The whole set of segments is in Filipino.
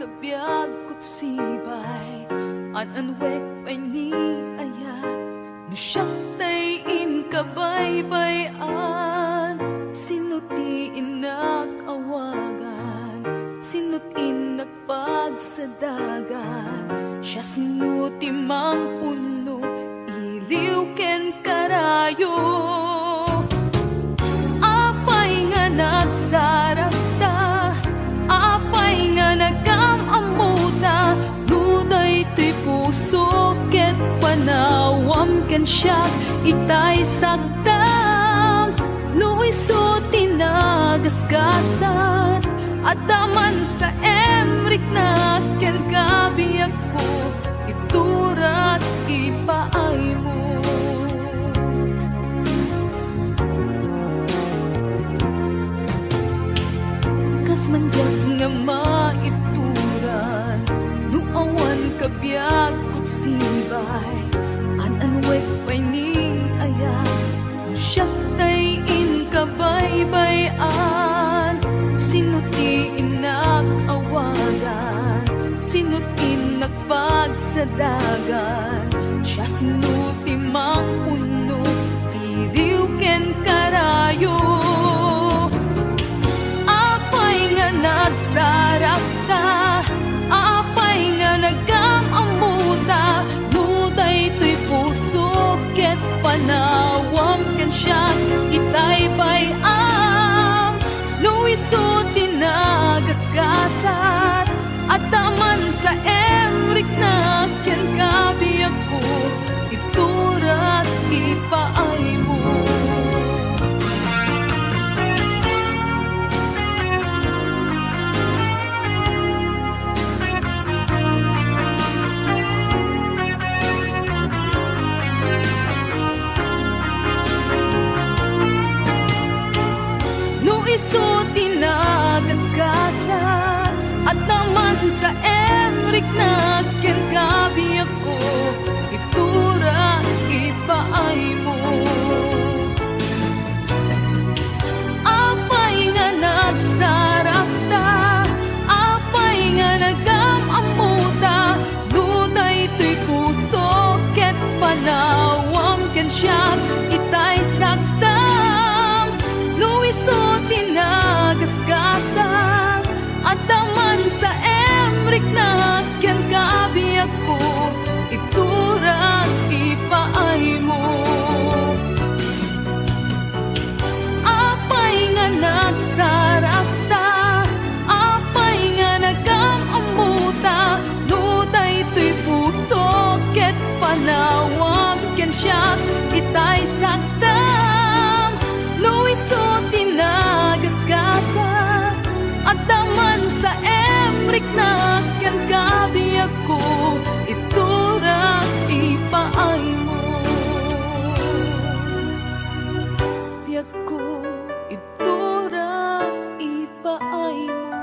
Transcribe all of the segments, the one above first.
kabiag kot sibay an-anwek pay ni ayat no siyak tay in kabaybayan sinutiin nag-awagan sinutin nagpagsadagan siya sinuti mang puno iliw ken karayo apay nga nagsaragta apay nga nagamamuta nuday to'y puso ket panawam ken siya itay sagdam no iso tinagasgasan at daman sa emrik na ken kabiyag ko iturat ipaay mo kas manjak nga maituran no awan kabiyag kot sibay an-anwek pay ni ayat no siyak tay in kabaybayan sinutiin nag-awagan sinutin nagpagsadagan siya sinuti mang puno iliw ken karayo apay nga nagsaragta apay nga nagamamuta nuday to'y puso ket panawam ken siya itay bayam no iso tinagasgasan at daman sa emrik na ken kabiyag ko iturat ipaay mo no iso tinagasgasan at naman sa emrik na ken kabiyag ko itura ipaay mo apay nga nagsarapta apay nga nagamamuta nuday to'y puso ket panawam ken siya itay sagdam no iso tinagasgasan at daman sa emrik na ken kabiyag ko iturat ipaay mo apay nga nagsarapta apay nga nagamamuta nuday to'y puso ket panawam ken siya itay sagdam no iso tinagasgasan at daman sa emrik na ken kabiyag ko iturat ipaay mo biyag ko iturat ipaay mo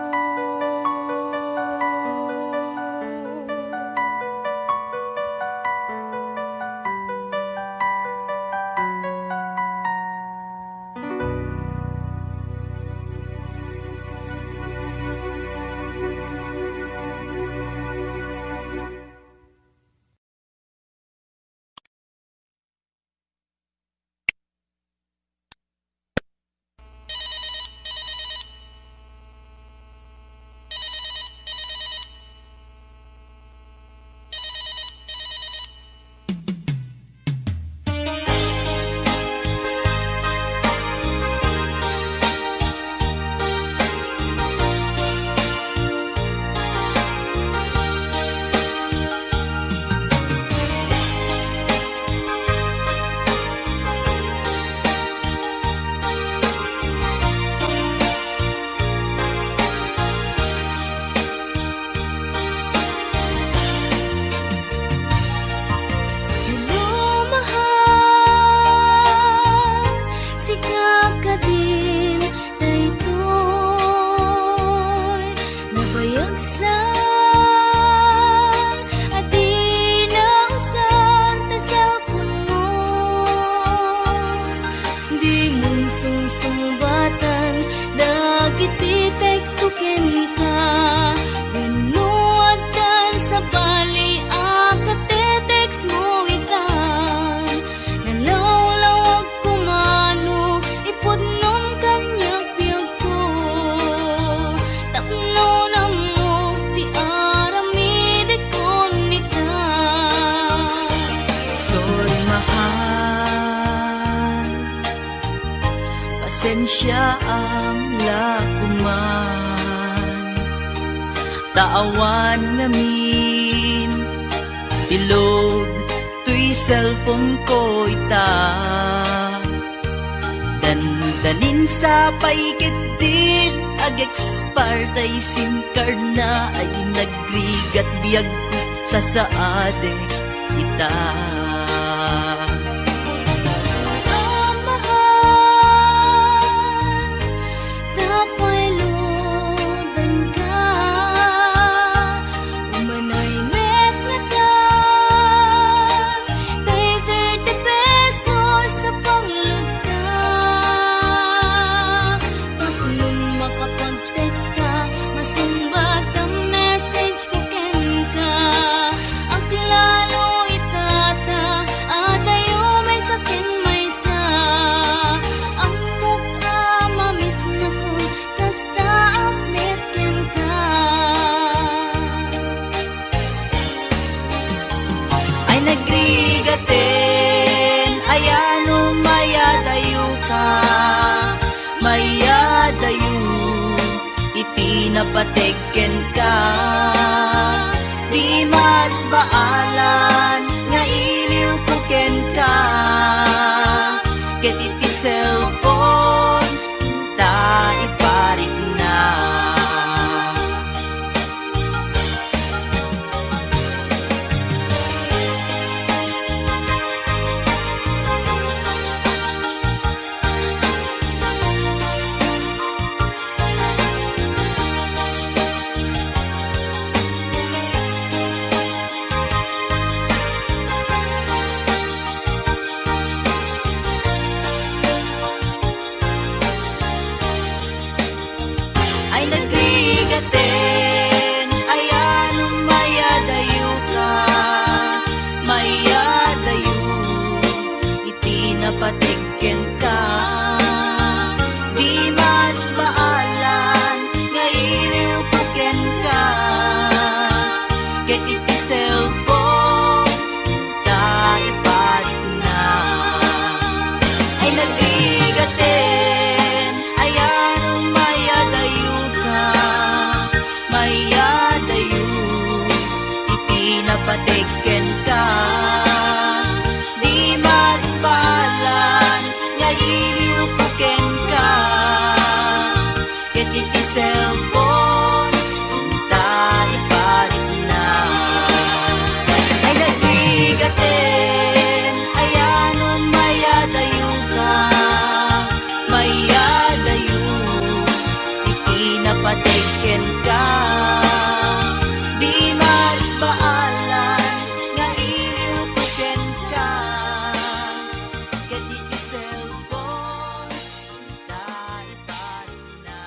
sumbatan dagiti text to ken ka wenno siya ang lakuman. Taawan ngamin tilog tuy cellphone ko ita. Dandanin sa paikitid ag expartay SIM card na ay nagrigat biyag ko sa saade ita. Napateken ka, di mas baalan nga iliw puken ka. Ket iti cellphone ta iparit na. Napateken ka, di mas baalan nga iliw puken ka. Ket iti cellphone ta ipalit na. Ay nagrigaten, ayan mayadayo ka, mayadayo iti napateken ka. Cellphone ta ipalit na. Ay nagrigaten, ayan mayadayo ka, mayadayo iti napateken ka. Di mas baalan nga iliw puken ka. Ket iti cellphone ta ipalit na.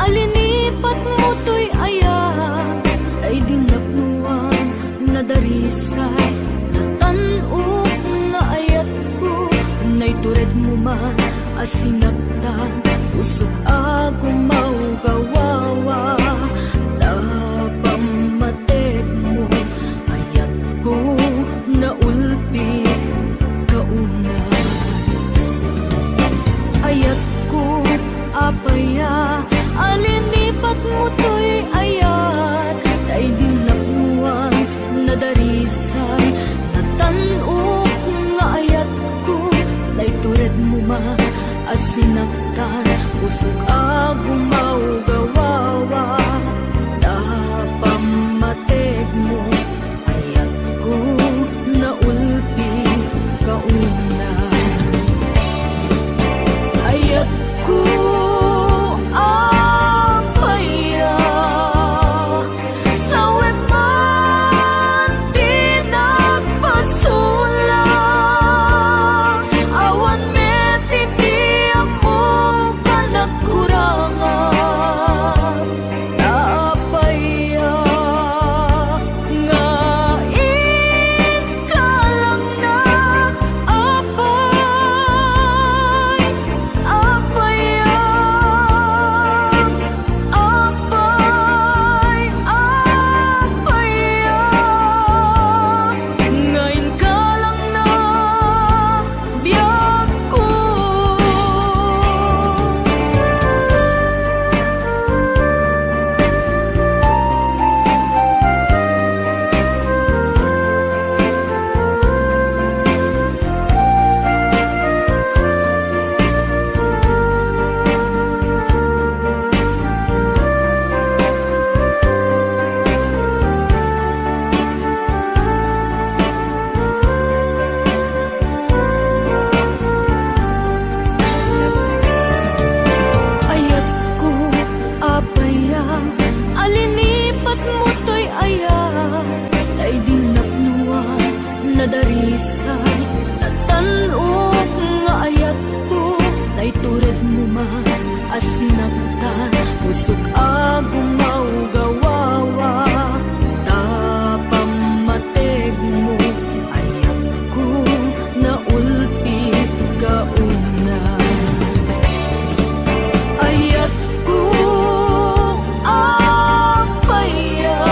Alinipat mo to'y aya, ay dinapnuan na darisay, natanong nga ayat ko, na'y tured mo man, asinagtan, usok ako maugawawa, napamatek mo, ayat ko, naulpi, kauna. Ayat ko, apaya, alinipat mo to'y ayat, ay dinapuan na darisay, natanong nga ayat ko, na'y tured mo man, asinaktan, usok agumaw gawawa, napamatek mo, ayat ko, naulpi, kauna. Ayat ko, awan met iti amo panagkurangan. dadarisay tatanok nga ayat ko naitured mo man asinagtan usok agumaw gawawa tapamatig mo ayat ko na ulpit kauna ayat ko apaya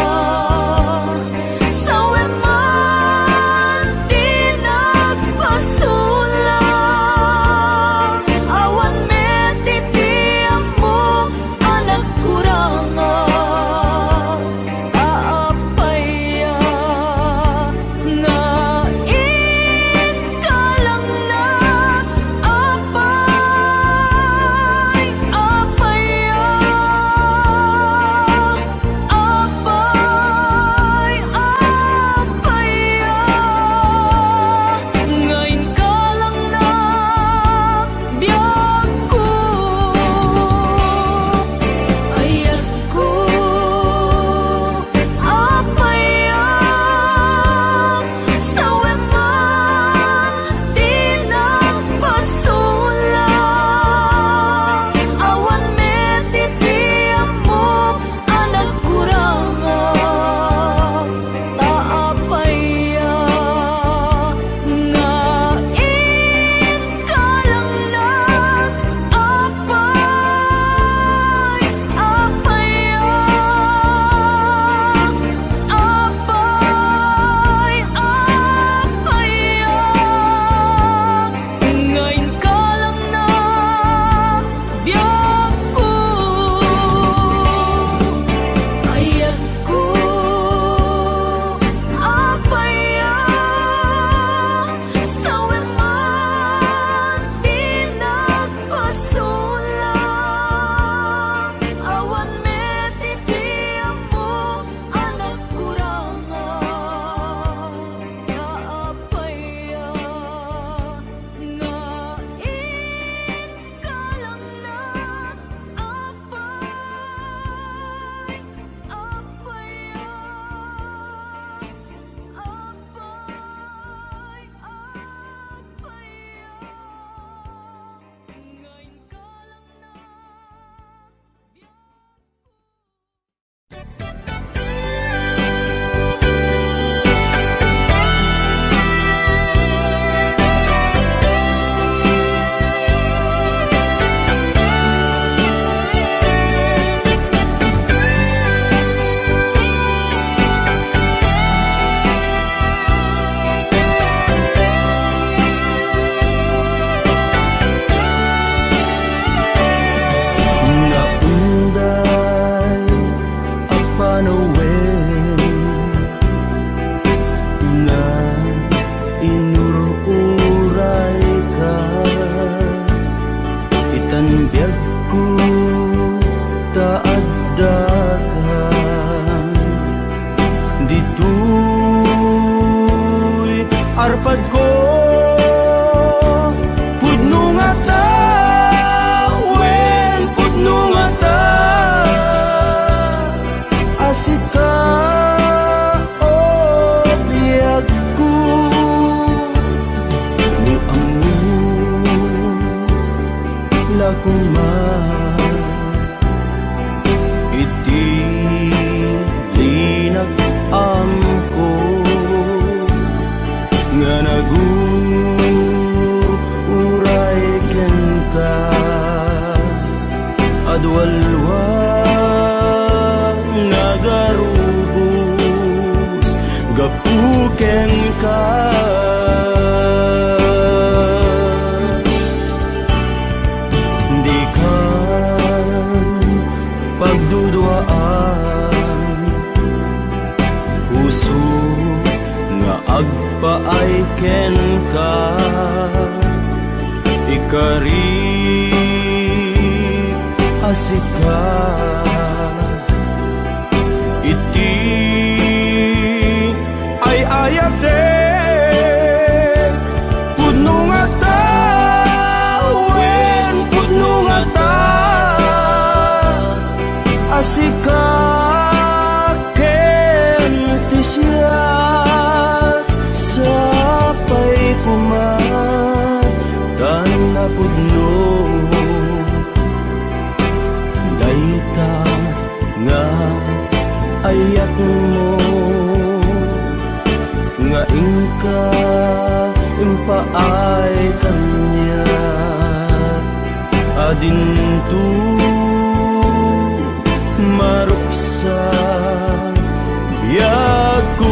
sawe man di nagpasula awan metitiam mo anak kuranga kaapaya nga ka lang na apay apaya apay apaya ngayon ka lang na biyag ko ayat ko apaya sawe man di nagpasula awan metitiam mo anak kuranga taapaya nga ka lang na apay apaya apay apaya ngayon ka lang na biyag ko ayat ko apaya sawe man di nagpasula awan metitiam mo anak kuranga kaapaya nga ka lang na apay apaya apay apaya ngayon ka lang na Naunday apanawen na inururay ka itanbiag ko taaddakan ditoy arpad ko pudno nga tawen pudno nga ta asika o biyag ko no amun lakuman iti linag amko nga naguuray ken ka adwalwa nagarubos gapuken ka di kan pagduduaan puso nga agpaay ken ka ikari asika iti ay ayate pudno nga tawen pudno nga ta asika ken ti siya sa ingka impaay kanya adintu maruksa biyaku.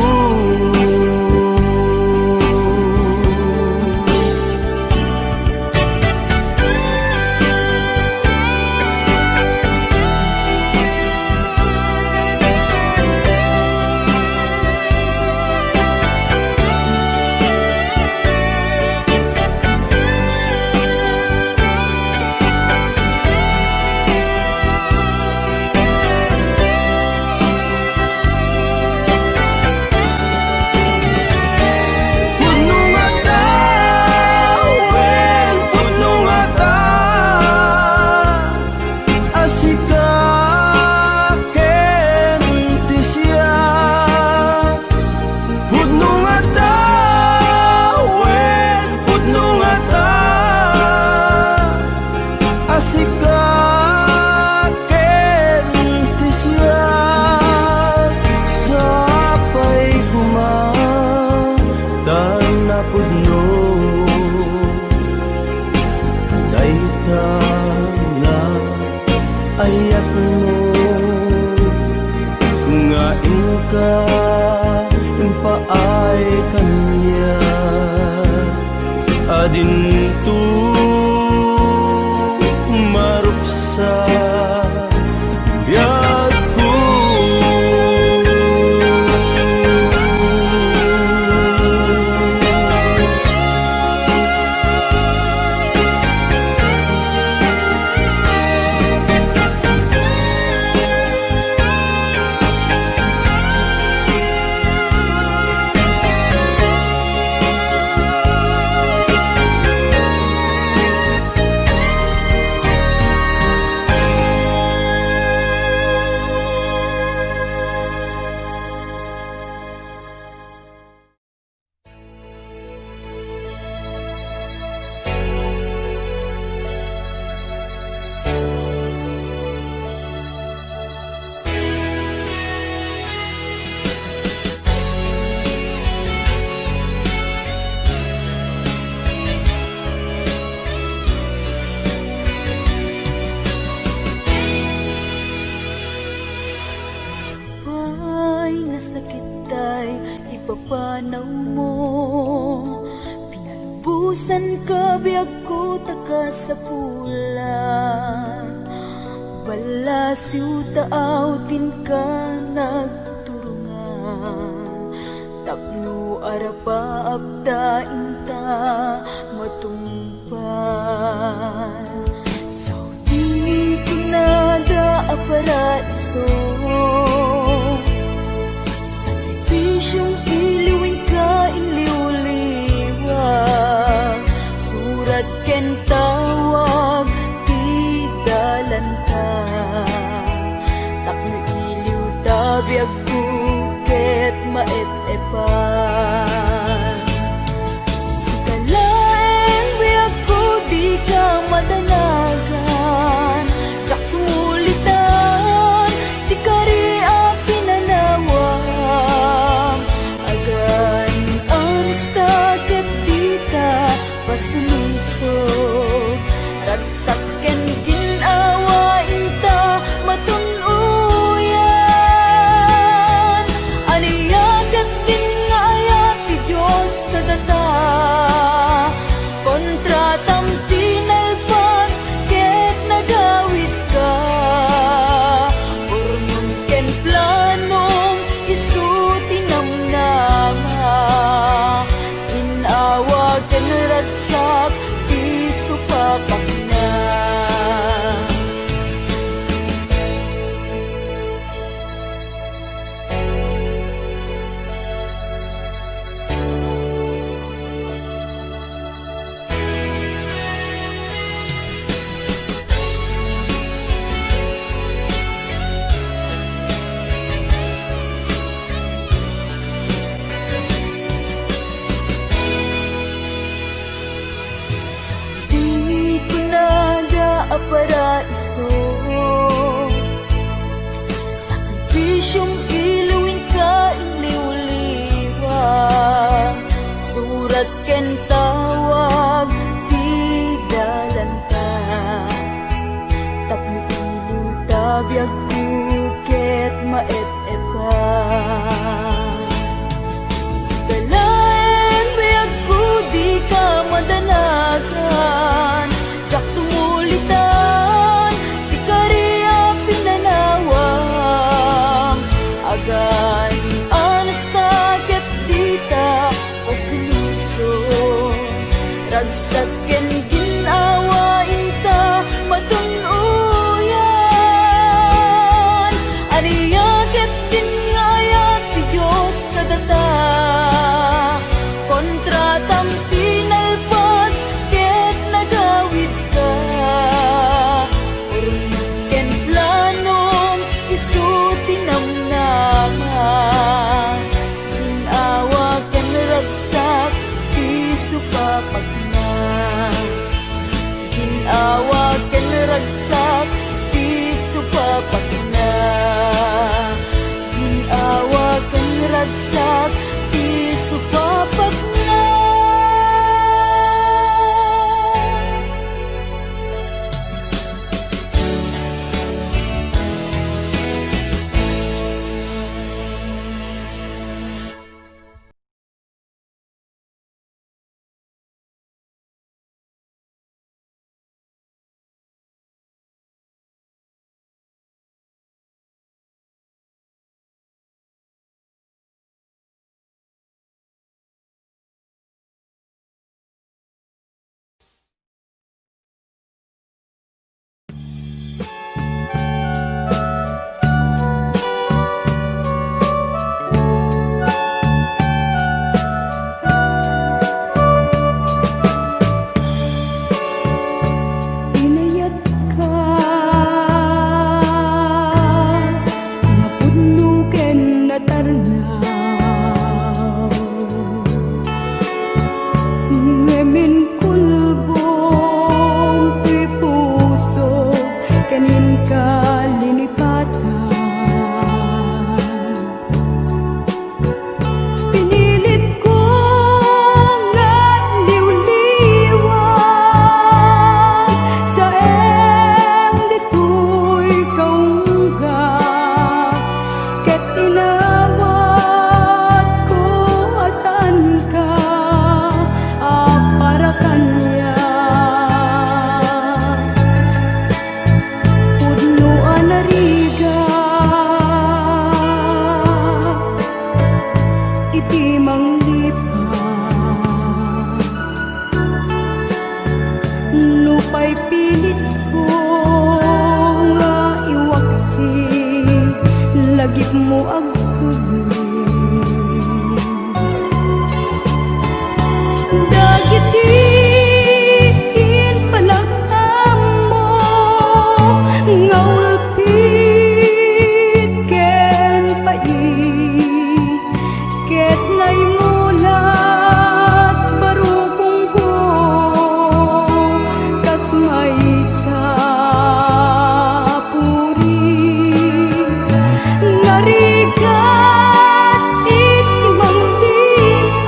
Ayak mo nga ingka impaay kanya adintu maruksa biyaku. Ipapanaw mo, pinalubusan ka biyag ko taka sa pulan. Balasiw taaw-tin ka nagturungan, tapno arapa abdain ta matumpan. Saudi pinada aparaiso, sakripisyong iliwin ka inliw-liwag, surat ken tawag ti dalanta, tapno iliw tabiag kuket maet-epan. Sigalaeng biag ko di ka madanagan, kakulitan di kari pinanawam, agan ang staket di ka pasulisog, ragsak ken ginawain ta matunuyan. Aniyagat din nga iti manglipa nupay pilit ko nga iwaksi lagip mo agsudli dagiti panagamo nga ulpit ken pait ket naimulat barukong ko kas may sapuris narigat iti manglipat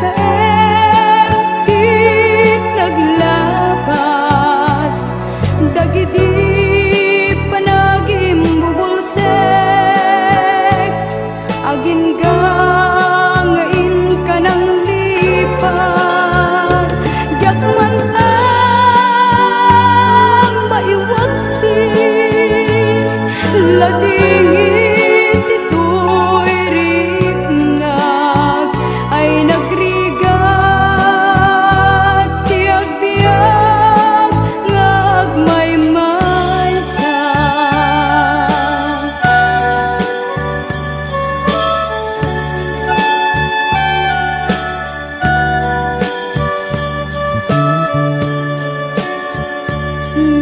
sa empit naglabas dagiti panagim bubulsek agin gangain ka ng lipat diyak man ang maiwaksi ladingit ito'y riknag ay nagrigat tiyak biyag ngag may maysa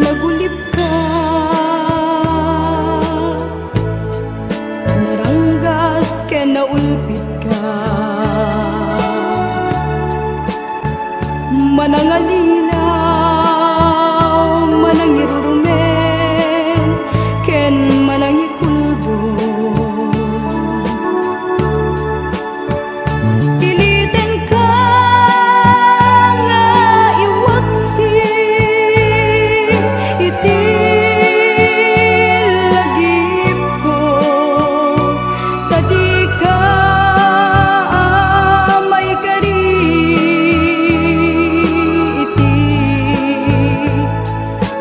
nagulip ka naranggas ken naulpit ka manangalilaw manangirurumen ken manangikulbo piliten ka nga iwaksi iti lagip ko tadi ka may kari iti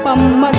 pamat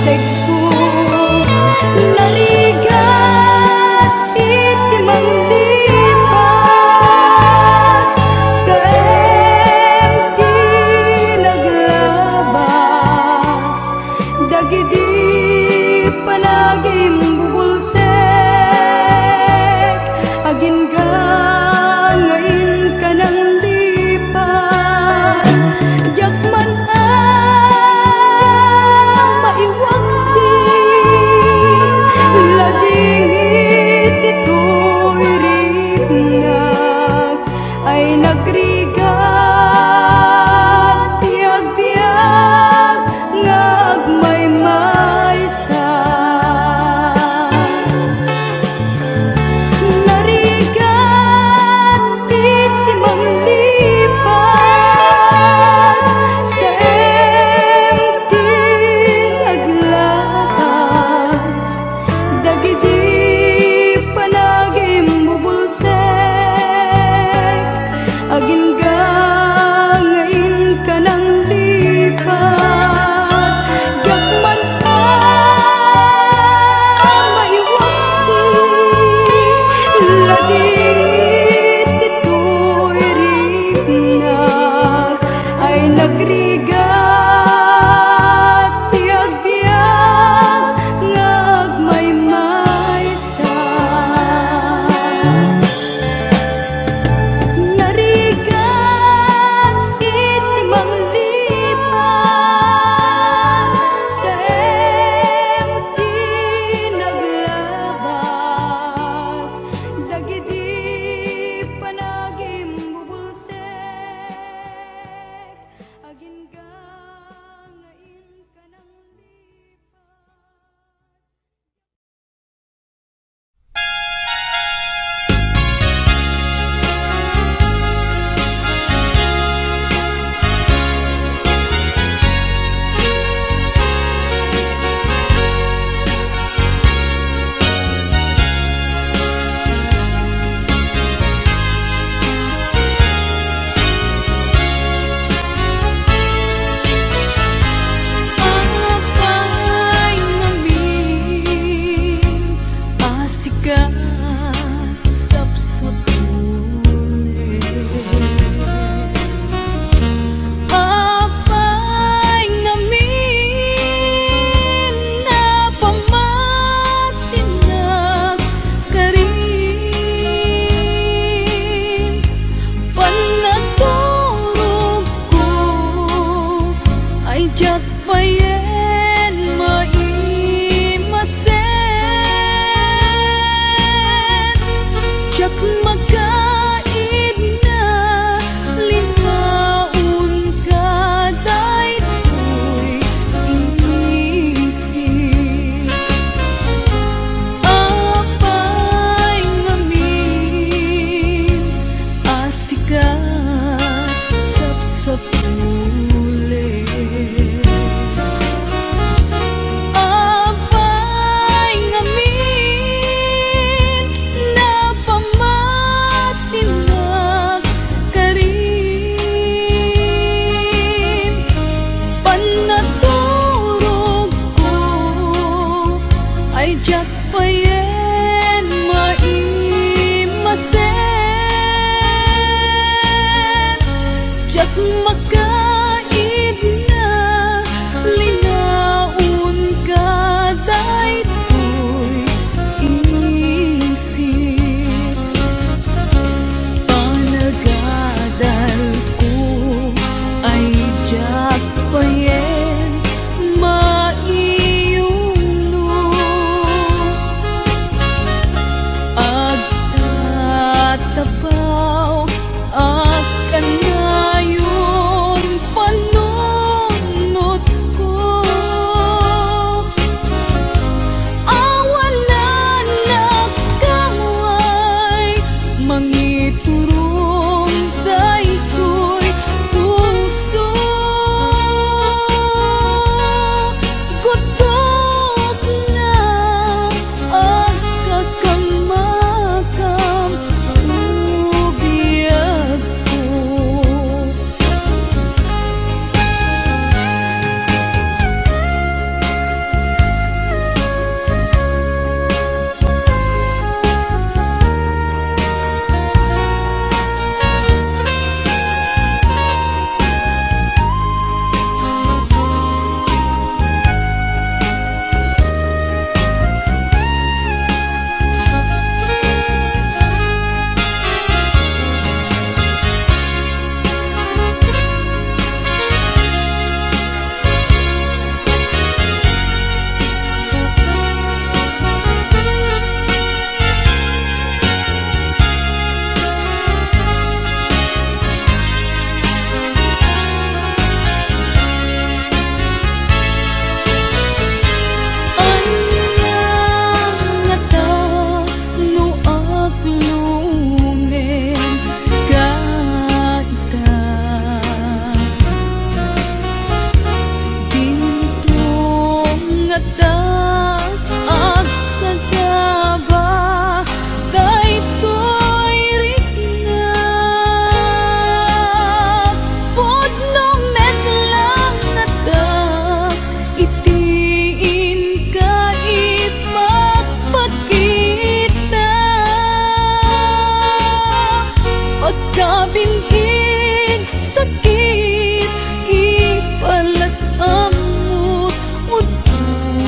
sa binhig sakit, ipalat amot ududla.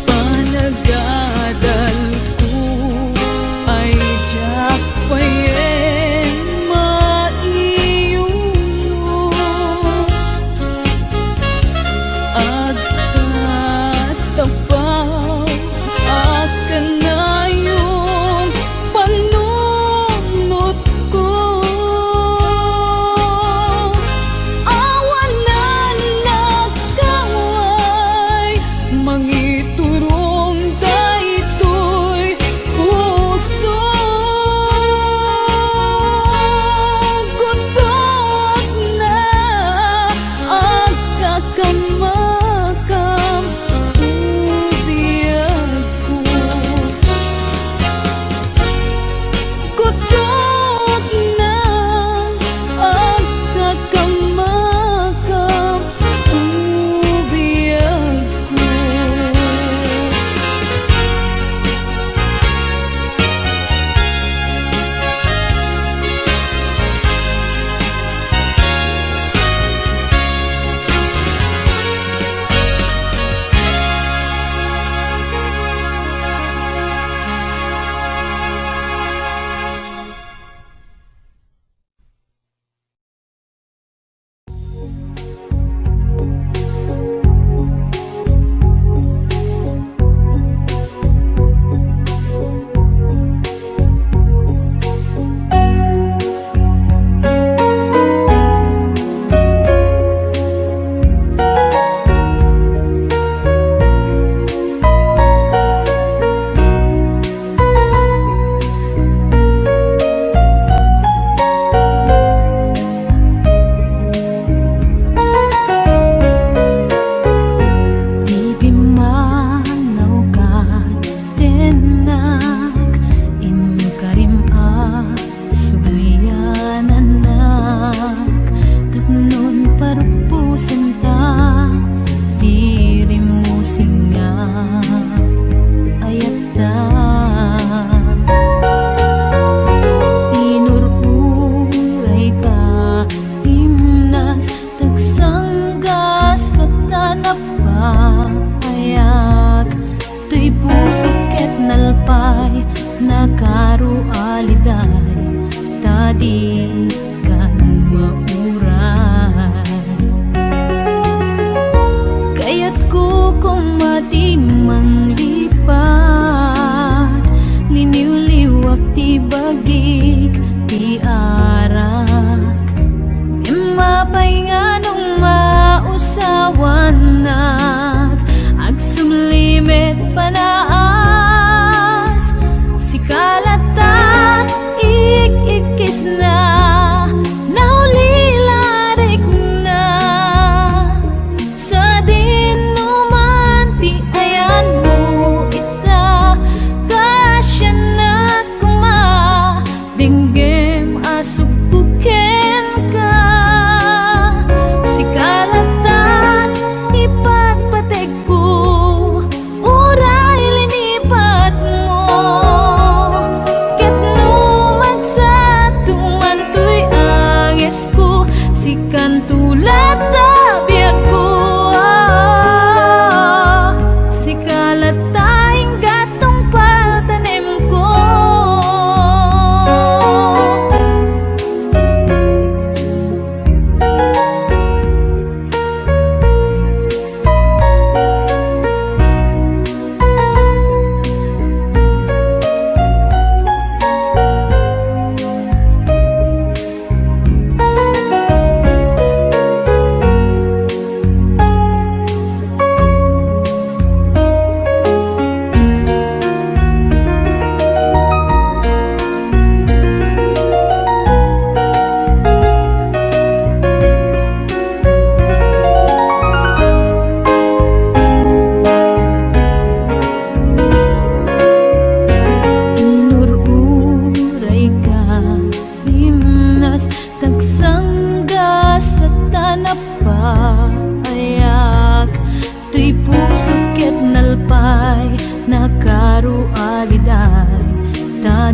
Panagadal ko ay diyak payen maiyo, agkatapaw akan na yung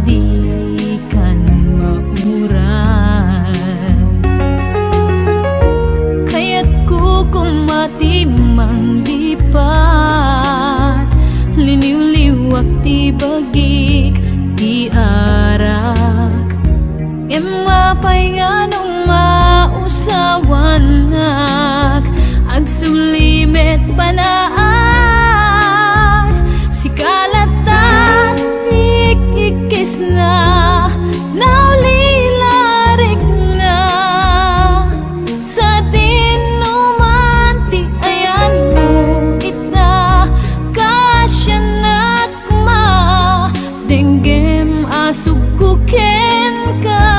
di kan mauran. Kaya't ko kumati manglipat, liniw-liwak ti bagik di arak. Emapay nga nung mausawanak, agsulimet panaas, sikalatan ikikis na, naulilarik na. Sa tinuman ti ayan mo ita, kasya nakma, denggem asuguken ka.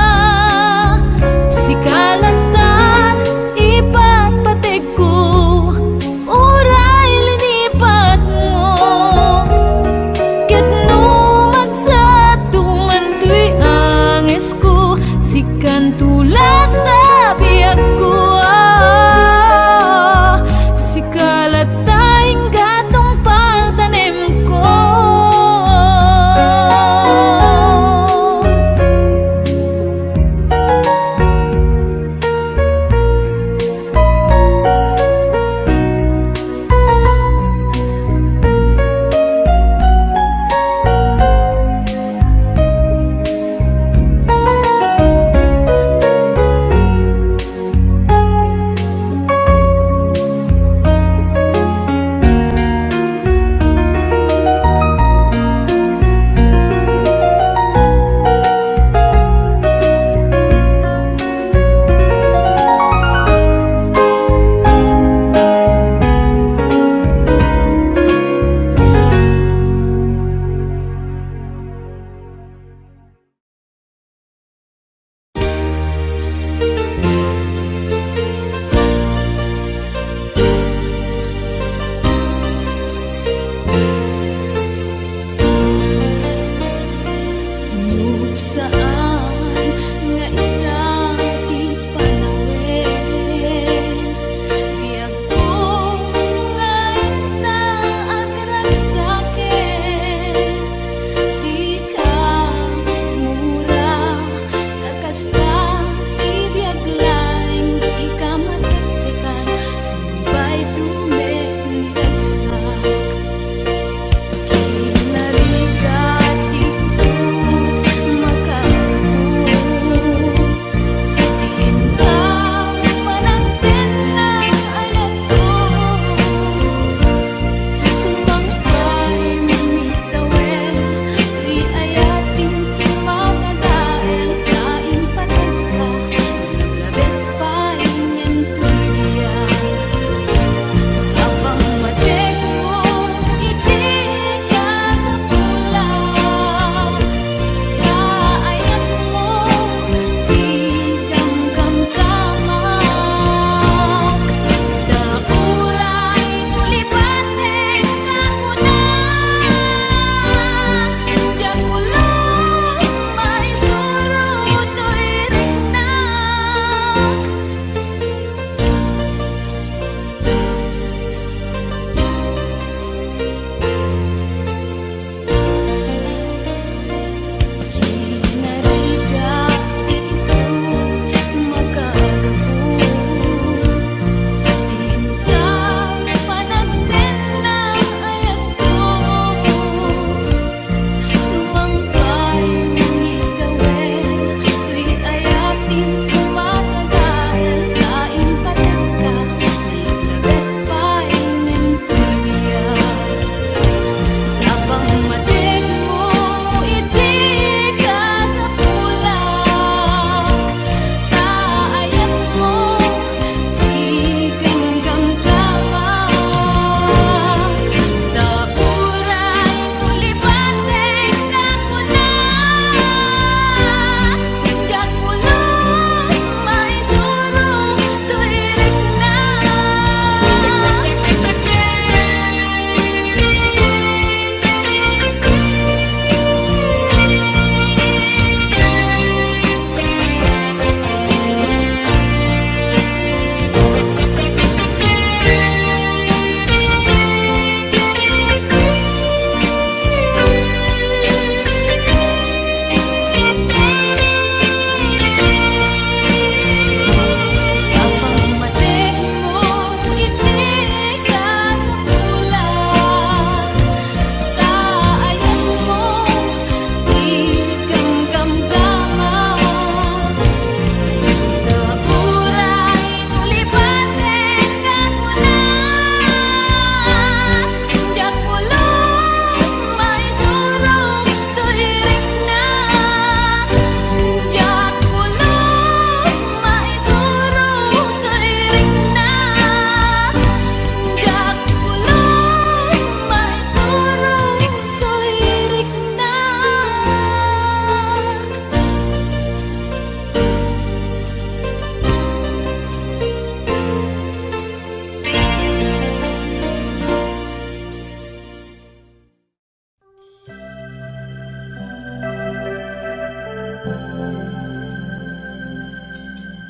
Sikalatan ipapatig ko, uray linipat mo. Ket no magsatuman tuy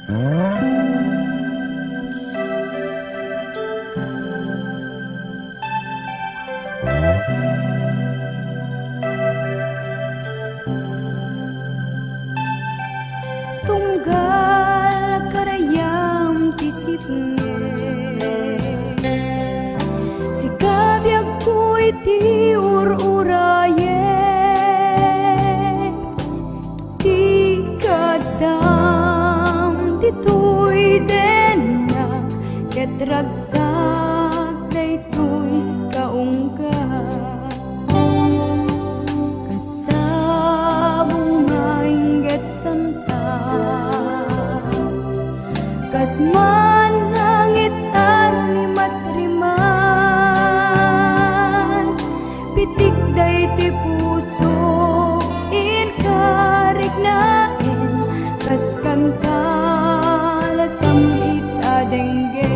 Tunggal karayam ti sitnge si kabyag ko iti ururaye ti kadam titoy den na ket ragsak daytoy kaungga kasabong nga inggit santa kasman langit arimat riman pitik day ti puso in karignain kas kantalat samit adengge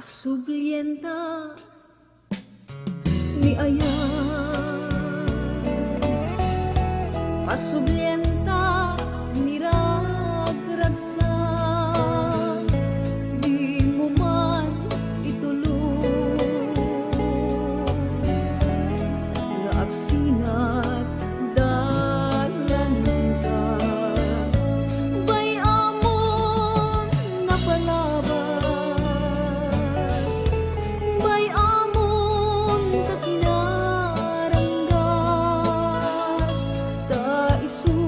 Sublienta ni Aya, pasublienta ni Ragragsak, di mo man itulong nga agsinat dalan ka, bay amon napalabas, bay amon ta kinaranggas, ta isu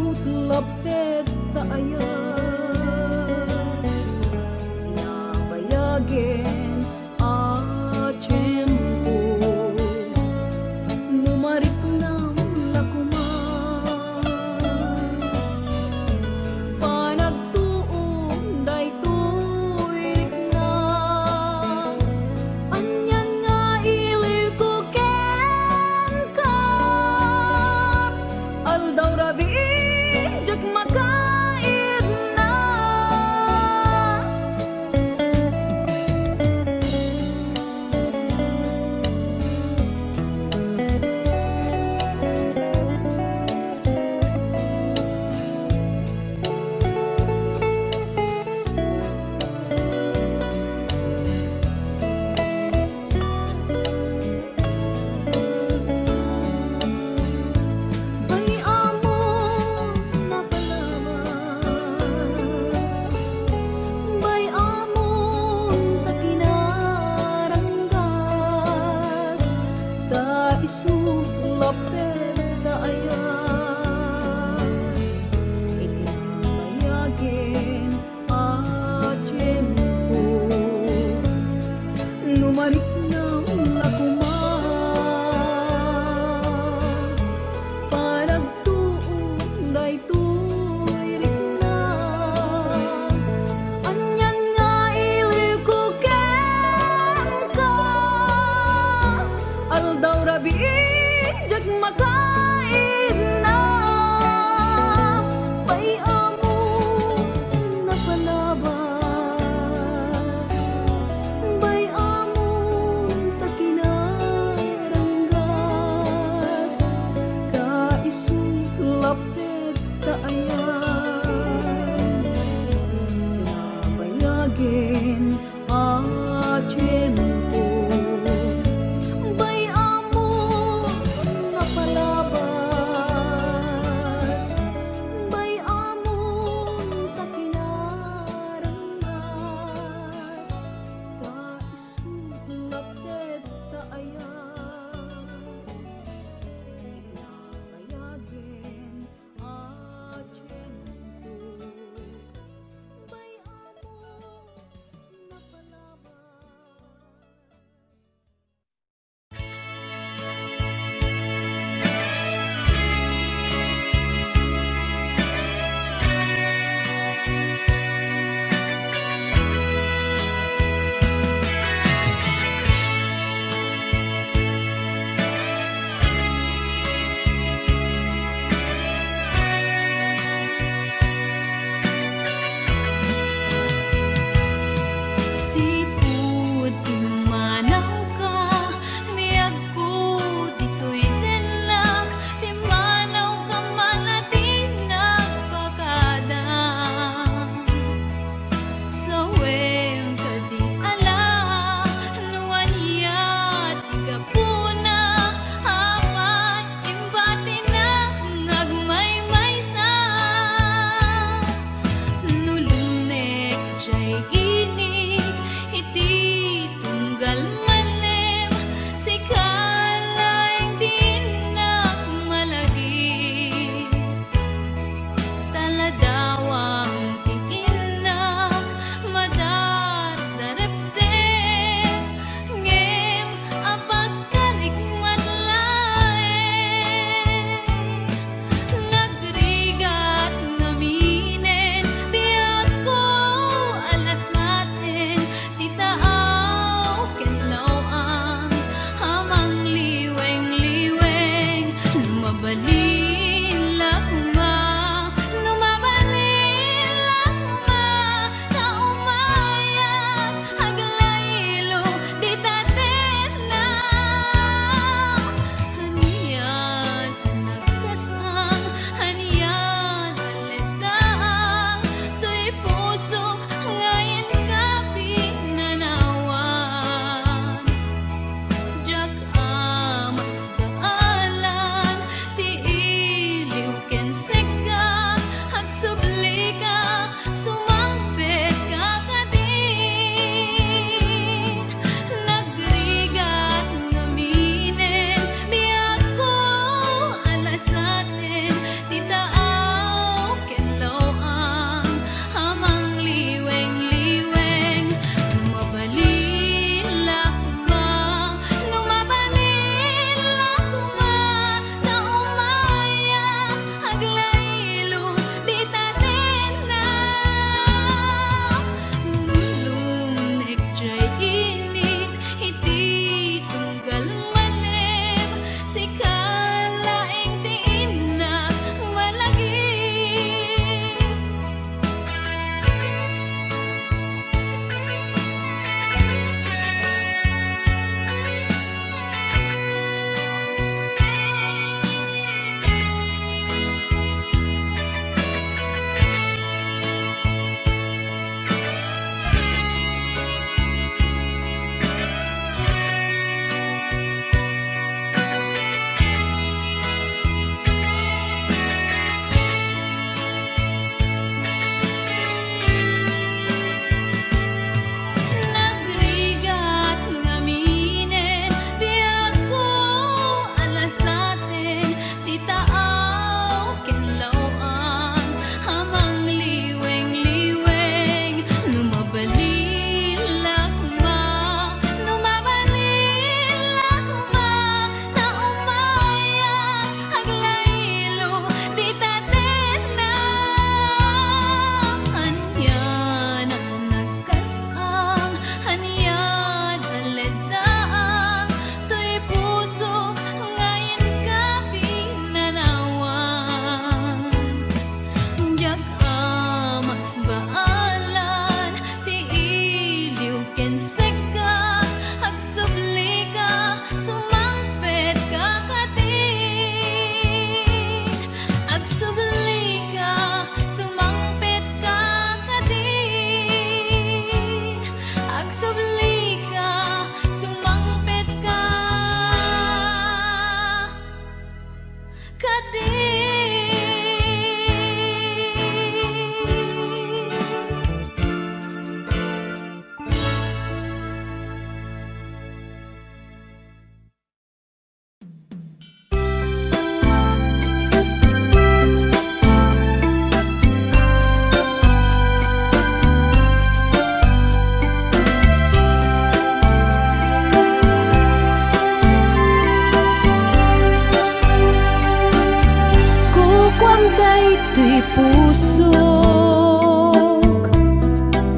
Tuy pusok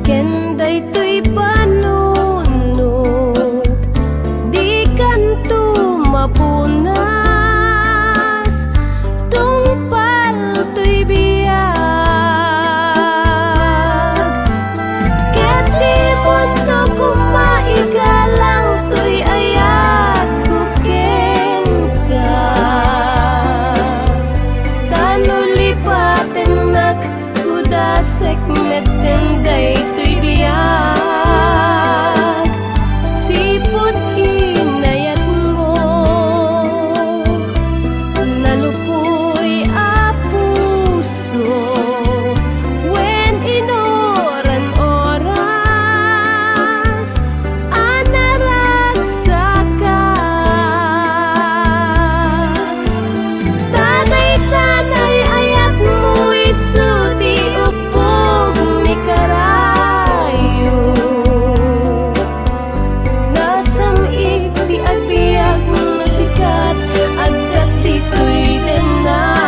kenday tuy panunod di kanto mapunas tungpal tuy biyag ket di mundo kumaigalang tuy ayat kuken ka sekmet tenday tuy biyag sipot hinayat mo nalupoy a puso wen inoran oras anaragsaka tanay ayat mo isuti karayo nasam iti agbiag na sikat agkat dito'y denak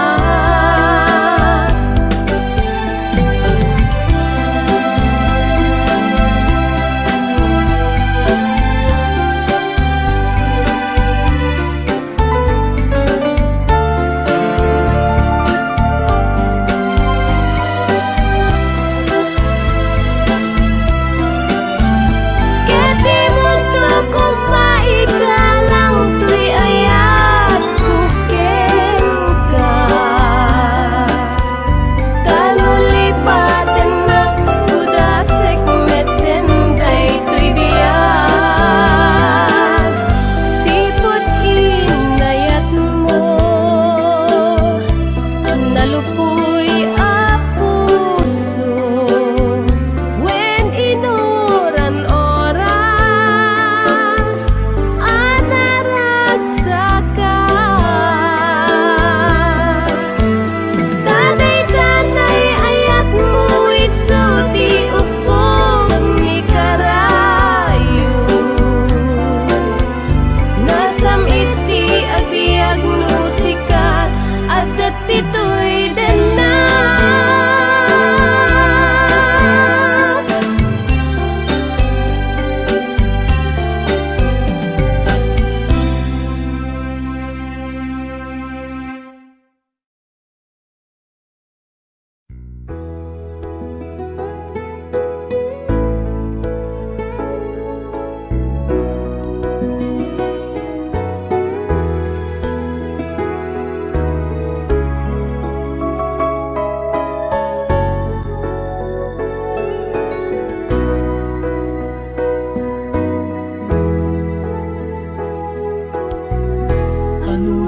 dito'y denak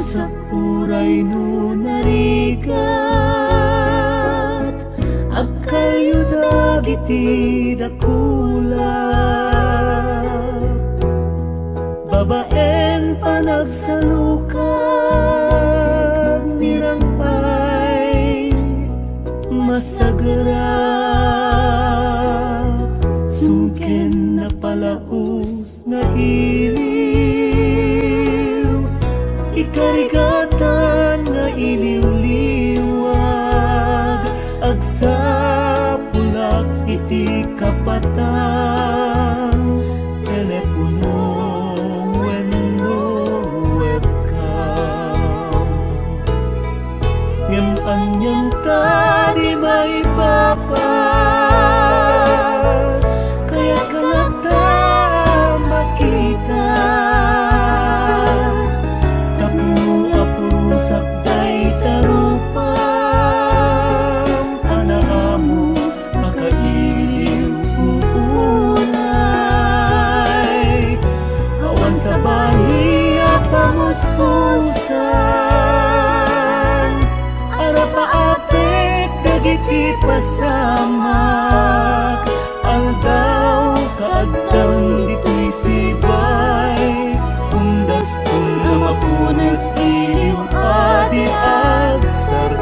sa uray no narigat agkayo dagiti dakula babaen panagsalukag nirangpay masagara sungken na palaus na iliw ikarigatan nga iliw-liwag agsapulak iti kapatang telepono wenno webcam ngem anyang tadi may papas kaya kalata makita sabday tarupang anaamo makailiw uunay awan sa bahiya pamuspusan pasamak aldaw kaagdang dito'y sibay undas kun na mapunas iliw adi agsarkay.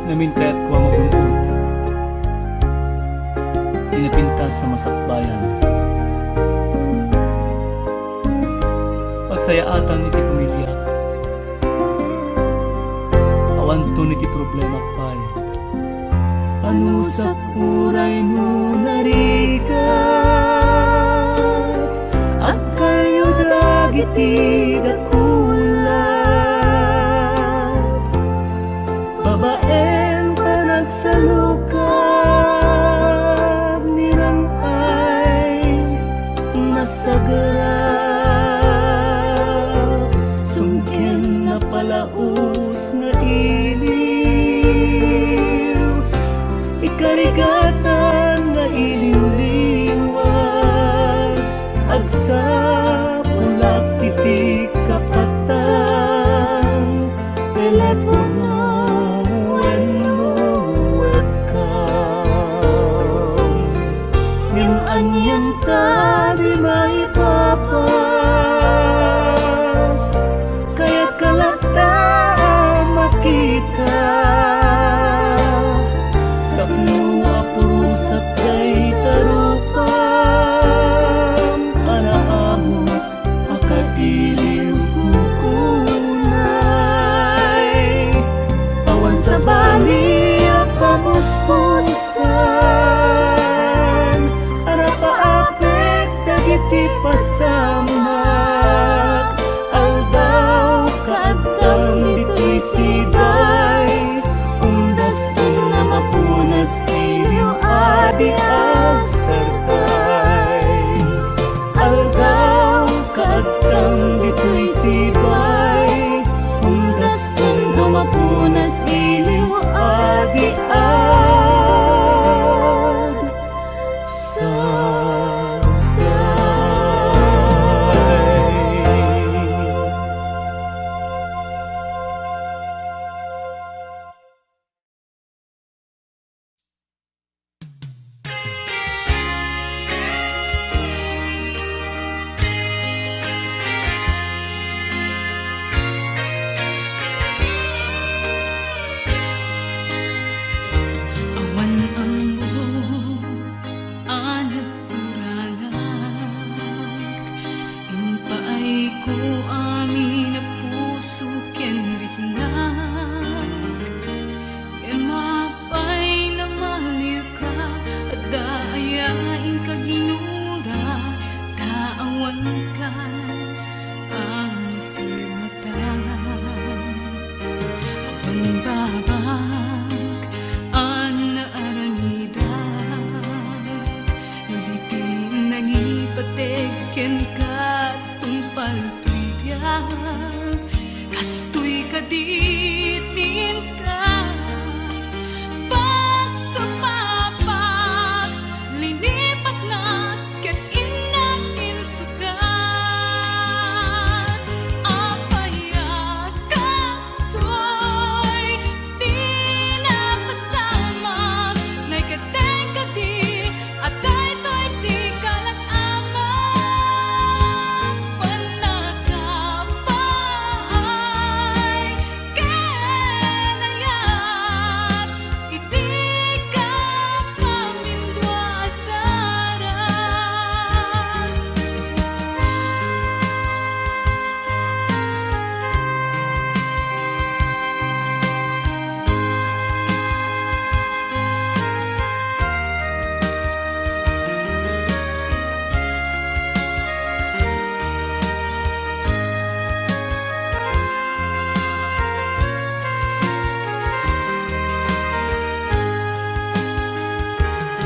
Namin kaya't kuha magunod tinapintas sa masakbayan pagsayaatan iti pamilya awan to niti problema pay ano sa puray no narigat at kayo dagiti dakulat babaen pa nagsalukab nirang ay masagarap sungken na palaos nga iliw ikarigatan nga iliw-liwag agsapulak iti kapatan telepono wenno webcam ngem anyan ta di maipapas kaya kalata makita tapno apurusak kay tarupam anaamo akailiw kukunay awan sa bali pamuspusan arapaapek dagiti pasamak aldaw kaagdang dito'y sibay undas dun na mapunas iliw adi agsarkay aldaw kaagdang dito'y sibay undas dun na mapunas iliw adi agsarkay. Awan ang mo anad kurangag inpaay ko amin na puso ken riknag ken mapay na maliw ka at daayain ka ginura taawan ka ang nasimata awan babag ana aramidag nuditin nangipategen ka tumpal tuibiyag kastoy kaditin ka pagsapapag linipat na ket inakin sugat apayag kastoy tinapasamag ngay kadeng kadi at daytoy di kalat-amag panakapaay kenayat iti ka pamindwa at daras.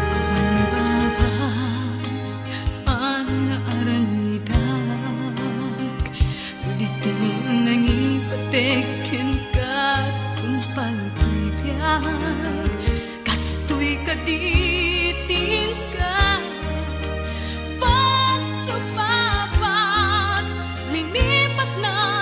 Awan babag ana aramidag nuditin nangipategen ka tumpal tuibiyag kastoy kaditin ka pagsapapag linipat na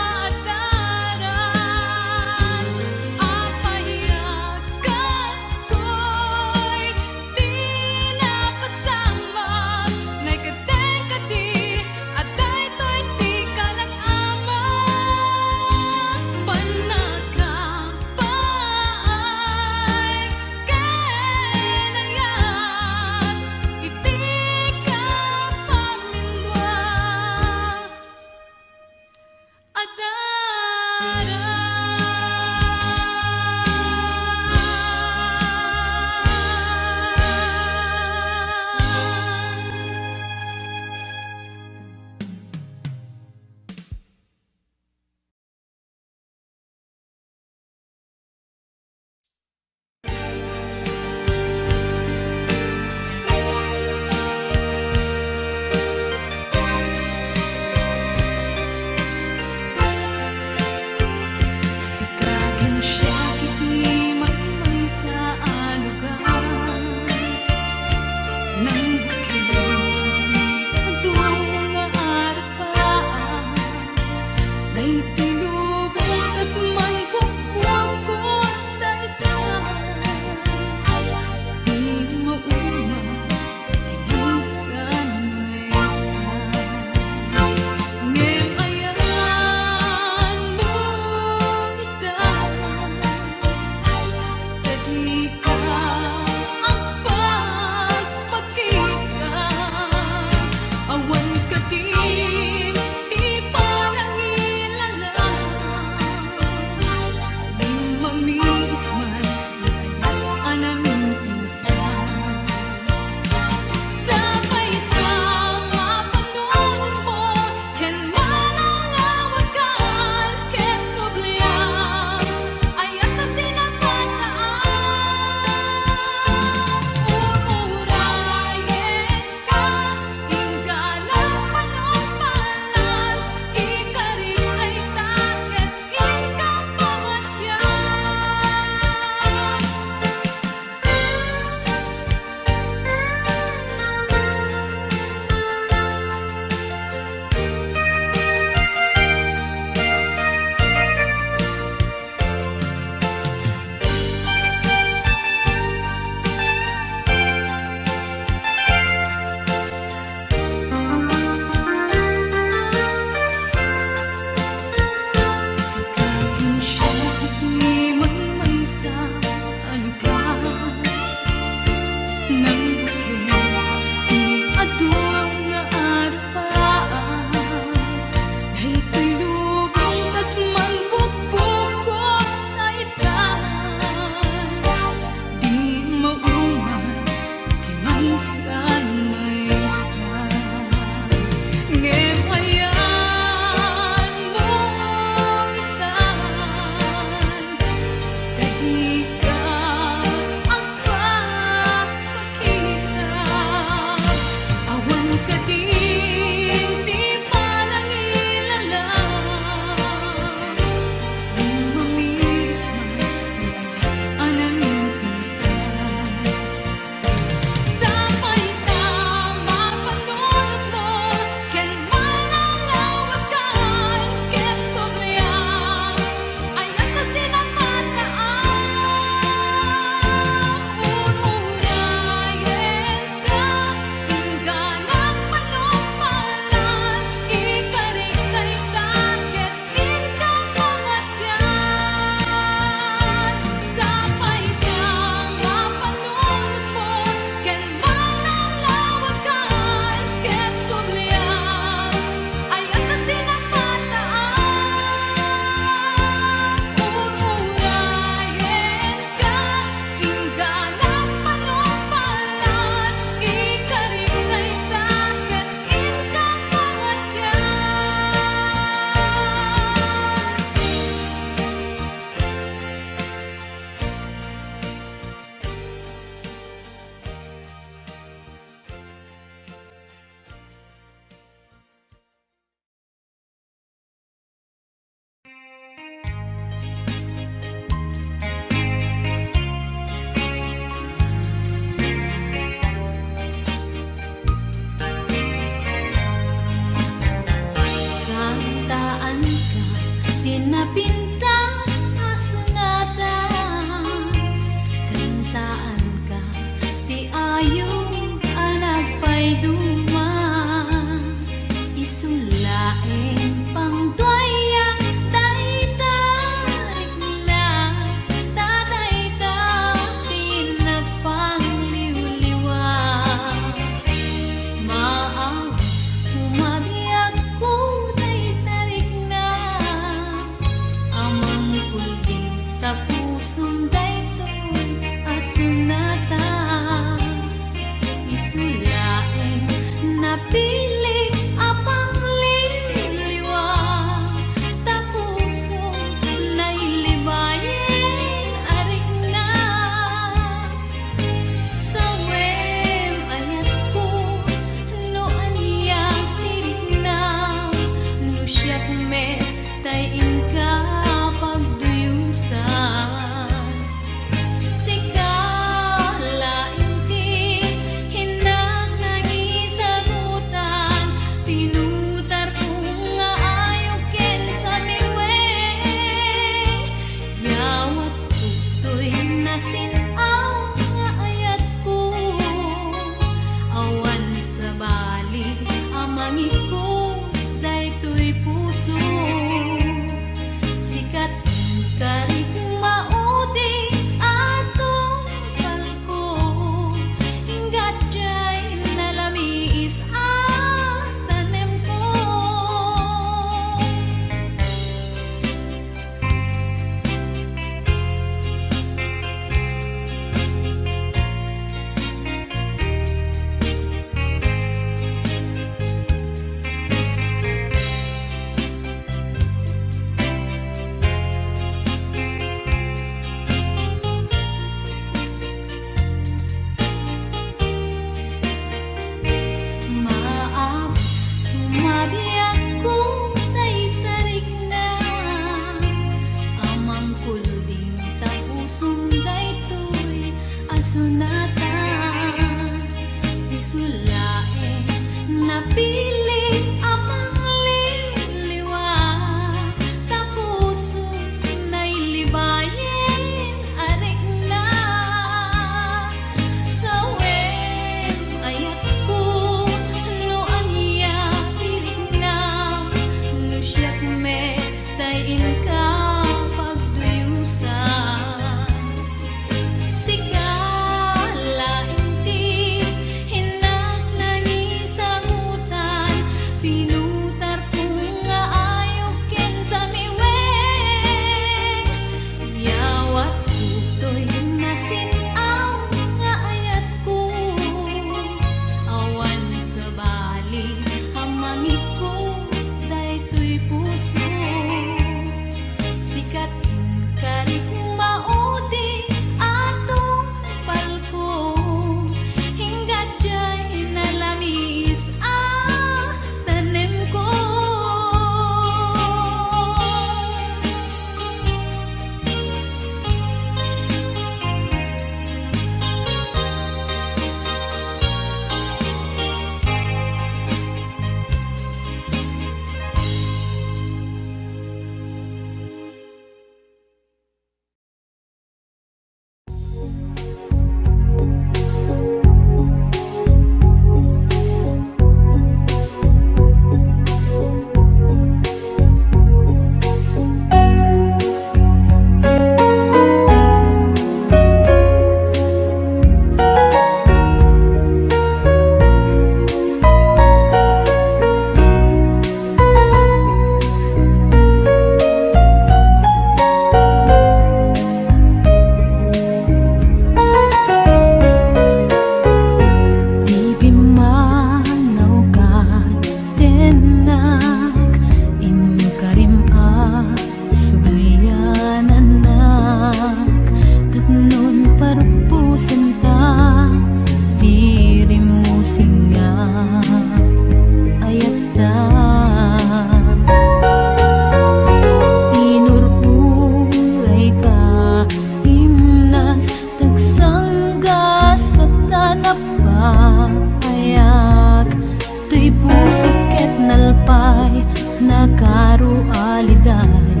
karualiday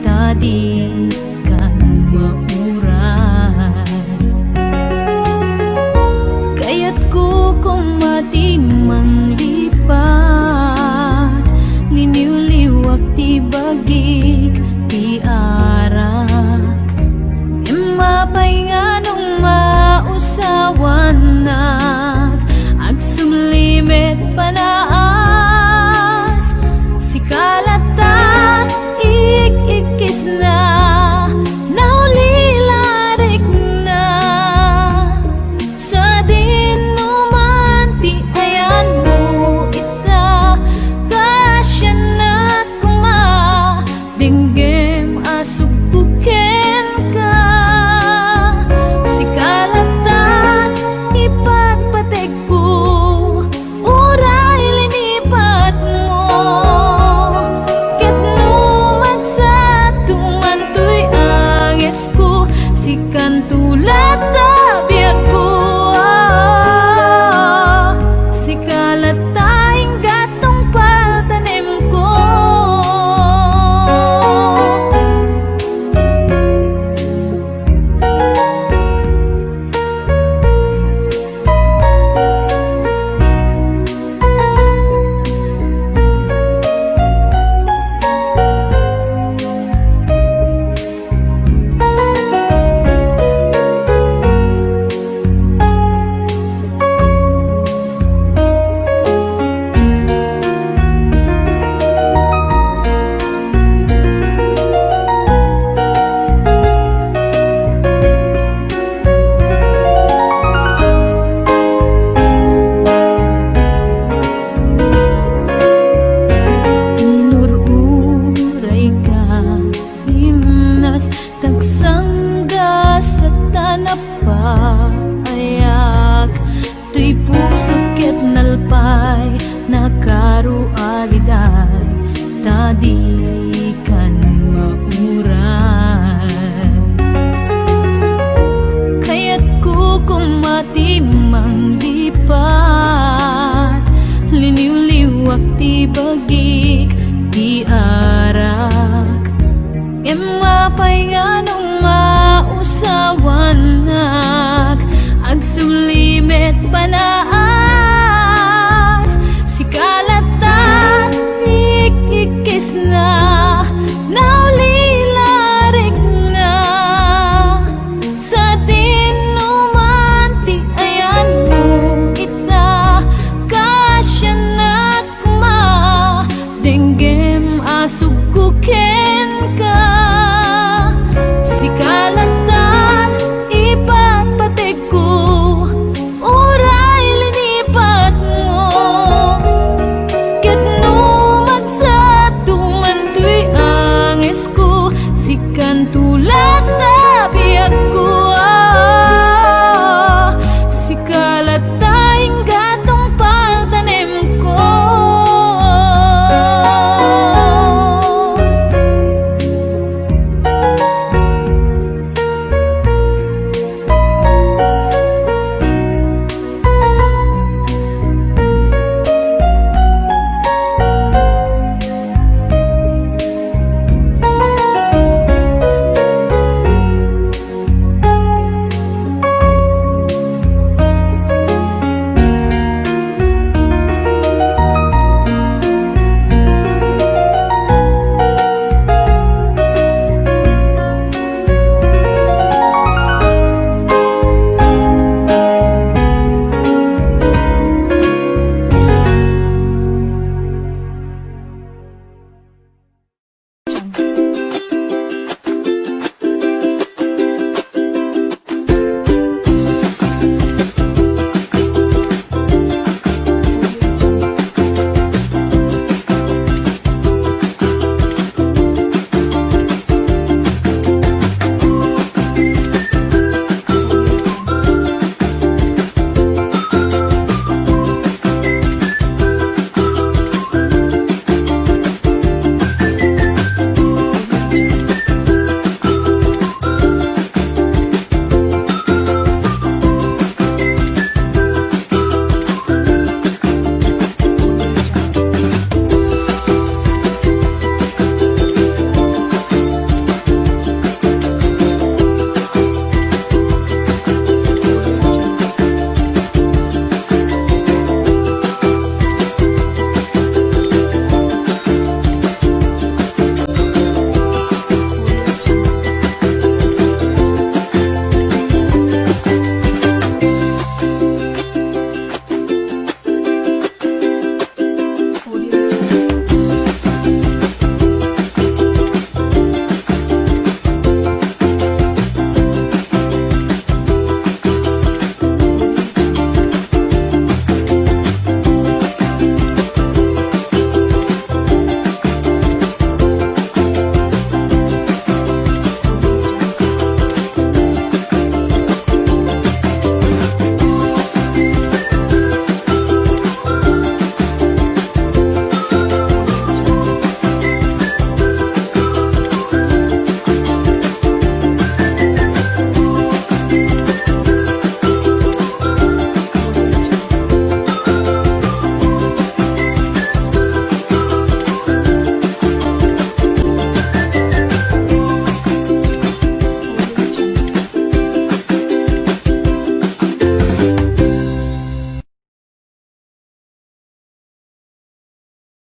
tadi kan mauray. Kaya't ko kumati manglipat, niniuliwag ti bagik ti arak. Mapay nga nung mausawan na agsumlimit panaas, si kalatat ikikis na naulilarik na sa dinuman ti ayan mo ita kasya na kuma dinggem asugbuken ka. Si kalatat ipatpatek ko uray linipat mo ket lumag sa tumantoy anges ko si kantulat biag ko. Si kalataing gatong paltanim ko. Inururay ka himnas tagsangga sa tanapayak, tuy pusok ket nalpay nakarualiday tadi kan mauray. Kaya't ko kumati manglipat, liniuliwag ti bagik ti arak. Mapay nga nung mausawan nak agsumlimit panaan